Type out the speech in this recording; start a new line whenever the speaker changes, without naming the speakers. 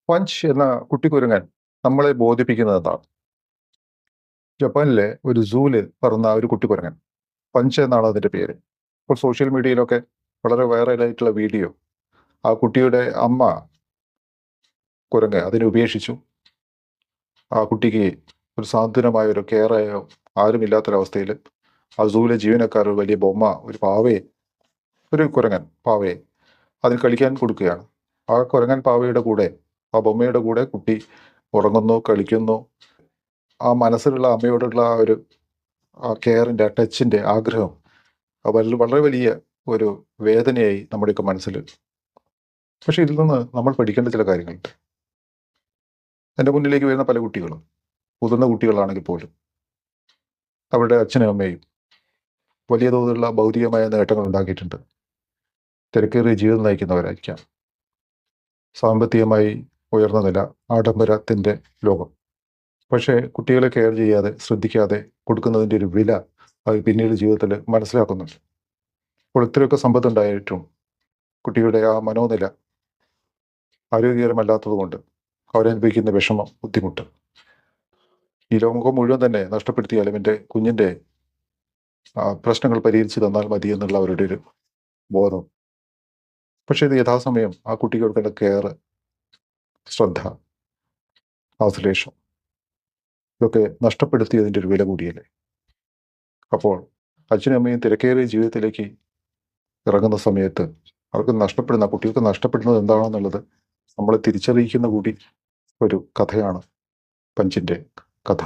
Punch എന്ന കുട്ടിക്കുരങ്ങൻ നമ്മളെ ബോധിപ്പിക്കുന്നത് എന്താണ്? ജപ്പാനിലെ ഒരു സൂവിൽ പറന്ന ഒരു കുട്ടിക്കുരങ്ങൻ. പഞ്ച് എന്നാണ് അതിന്റെ പേര്. ഇപ്പോൾ സോഷ്യൽ മീഡിയയിലൊക്കെ വളരെ വൈറലായിട്ടുള്ള വീഡിയോ. ആ കുട്ടിയുടെ അമ്മ കുരങ്ങ് അതിനെ ഉപേക്ഷിച്ചു. ആ കുട്ടിക്ക് ഒരു സാന്ത്വനമായ ഒരു കെയറായോ ആരുമില്ലാത്തൊരവസ്ഥയിൽ ആ സൂവിലെ ജീവനക്കാർ ഒരു വലിയ ബൊമ്മ, ഒരു പാവയെ, ഒരു കുരങ്ങൻ പാവയെ അതിന് കളിക്കാൻ കൊടുക്കുകയാണ്. ആ കുരങ്ങൻ പാവയുടെ കൂടെ, ആ ബൊമ്മയുടെ കൂടെ കുട്ടി ഉറങ്ങുന്നു, കളിക്കുന്നു. ആ മനസ്സിലുള്ള അമ്മയോടുള്ള ആ ഒരു കെയറിൻ്റെ, ആ ടച്ചിൻ്റെ ആഗ്രഹം വളരെ വലിയ ഒരു വേദനയായി നമ്മുടെയൊക്കെ മനസ്സിൽ. പക്ഷേ ഇതിൽ നിന്ന് നമ്മൾ പഠിക്കേണ്ട ചില കാര്യങ്ങളുണ്ട്. എൻ്റെ മുന്നിലേക്ക് വരുന്ന പല കുട്ടികളും, മുതിർന്ന കുട്ടികളാണെങ്കിൽ പോലും, അവരുടെ അച്ഛനും അമ്മയും വലിയ തോതിലുള്ള ഭൗതികമായ നേട്ടങ്ങൾ ഉണ്ടാക്കിയിട്ടുണ്ട്. തിരക്കേറിയ ജീവിതം നയിക്കുന്നവരായിരിക്കാം. സാമ്പത്തികമായി ഉയർന്ന നില, ആഡംബരത്തിൻ്റെ ലോകം. പക്ഷേ കുട്ടികളെ കെയർ ചെയ്യാതെ, ശ്രദ്ധിക്കാതെ കൊടുക്കുന്നതിൻ്റെ ഒരു വില അവർ പിന്നീട് ജീവിതത്തിൽ മനസ്സിലാക്കുന്നുണ്ട്. അപ്പോൾ ഇത്രയൊക്കെ സമ്പത്തുണ്ടായിട്ടും കുട്ടിയുടെ ആ മനോനില ആരോഗ്യകരമല്ലാത്തതുകൊണ്ട് അവരനുഭവിക്കുന്ന വിഷമം, ബുദ്ധിമുട്ട് ഈ ലോകം മുഴുവൻ തന്നെ നഷ്ടപ്പെടുത്തിയാലും എൻ്റെ കുഞ്ഞിൻ്റെ പ്രശ്നങ്ങൾ പരിഹരിച്ചു തന്നാൽ മതി എന്നുള്ള അവരുടെ ഒരു ബോധം. പക്ഷേ ഇത് യഥാസമയം ആ കുട്ടികൾക്കുള്ള കെയർ, ശ്രദ്ധ, ആശ്ലേഷം ഇതൊക്കെ നഷ്ടപ്പെടുത്തിയതിൻ്റെ ഒരു വില കൂടിയല്ലേ. അപ്പോൾ അച്ഛനും അമ്മയും തിരക്കേറിയ ജീവിതത്തിലേക്ക് ഇറങ്ങുന്ന സമയത്ത് അവർക്ക് നഷ്ടപ്പെടുന്ന, കുട്ടികൾക്ക് നഷ്ടപ്പെടുന്നത് എന്താണെന്നുള്ളത് നമ്മളെ തിരിച്ചറിയിക്കുന്ന കൂടി ഒരു കഥയാണ് പഞ്ചിൻ്റെ കഥ.